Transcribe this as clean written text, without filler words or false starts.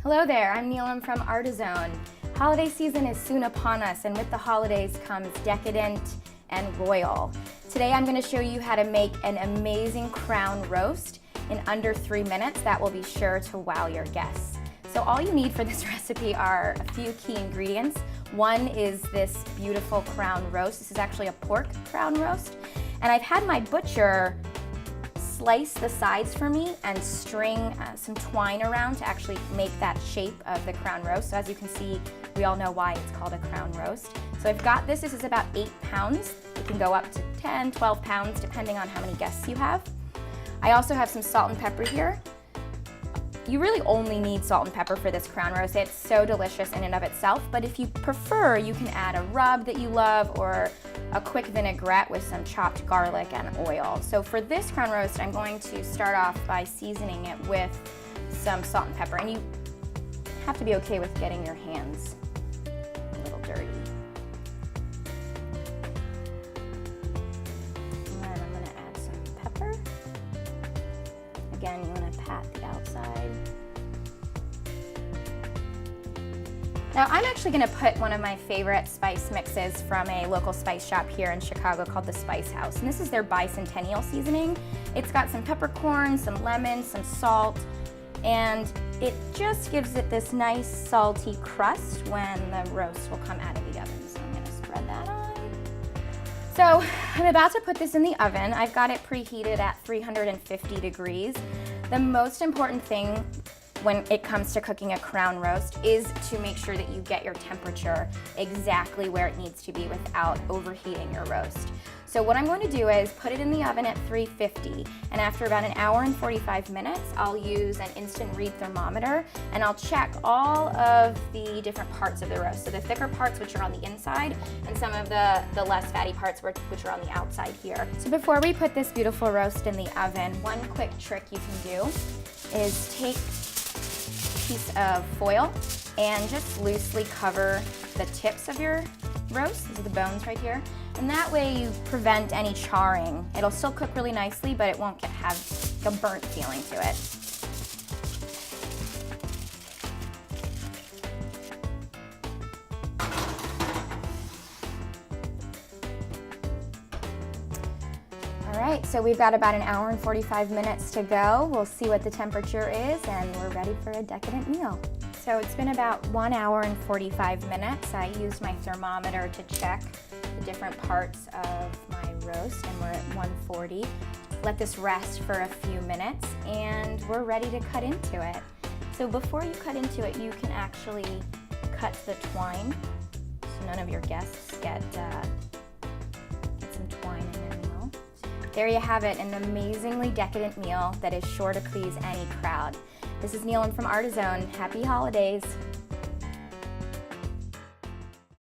Hello there, I'm Nilam from Artizone. Holiday season is soon upon us, and with the holidays comes decadent and royal. Today I'm going to show you how to make an amazing crown roast in under 3 minutes that will be sure to wow your guests. So all you need for this recipe are a few key ingredients. One is this beautiful crown roast. This is actually a pork crown roast. And I've had my butcher slice the sides for me and string some twine around to actually make that shape of the crown roast. So as you can see, we all know why it's called a crown roast. So I've got this. This is about 8 pounds. It can go up to 10, 12 pounds depending on how many guests you have. I also have some salt and pepper here. You really only need salt and pepper for this crown roast. It's so delicious in and of itself, but if you prefer, you can add a rub that you love or a quick vinaigrette with some chopped garlic and oil. So for this crown roast, I'm going to start off by seasoning it with some salt and pepper, and you have to be okay with getting your hands a little dirty. And then I'm gonna add some pepper. Again, you want to pat the outside. Now I'm actually going to put one of my favorite spice mixes from a local spice shop here in Chicago called the Spice House. And this is their bicentennial seasoning. It's got some peppercorn, some lemon, some salt, and it just gives it this nice salty crust when the roast will come out of the oven. So I'm going to spread that on. So I'm about to put this in the oven. I've got it preheated at 350 degrees. The most important thing when it comes to cooking a crown roast is to make sure that you get your temperature exactly where it needs to be without overheating your roast. So what I'm going to do is put it in the oven at 350, and after about an hour and 45 minutes, I'll use an instant read thermometer and I'll check all of the different parts of the roast. So the thicker parts, which are on the inside, and some of the less fatty parts, which are on the outside here. So before we put this beautiful roast in the oven, one quick trick you can do is take a piece of foil and just loosely cover the tips of your roast. These are the bones right here. And that way you prevent any charring. It'll still cook really nicely, but it won't have a burnt feeling to it. All right, so we've got about an hour and 45 minutes to go. We'll see what the temperature is, and we're ready for a decadent meal. So it's been about 1 hour and 45 minutes. I used my thermometer to check the different parts of my roast, and we're at 140. Let this rest for a few minutes, and we're ready to cut into it. So before you cut into it, you can actually cut the twine so none of your guests get some twine in their meal. There you have it, an amazingly decadent meal that is sure to please any crowd. This is Nilam from Artizone. Happy holidays.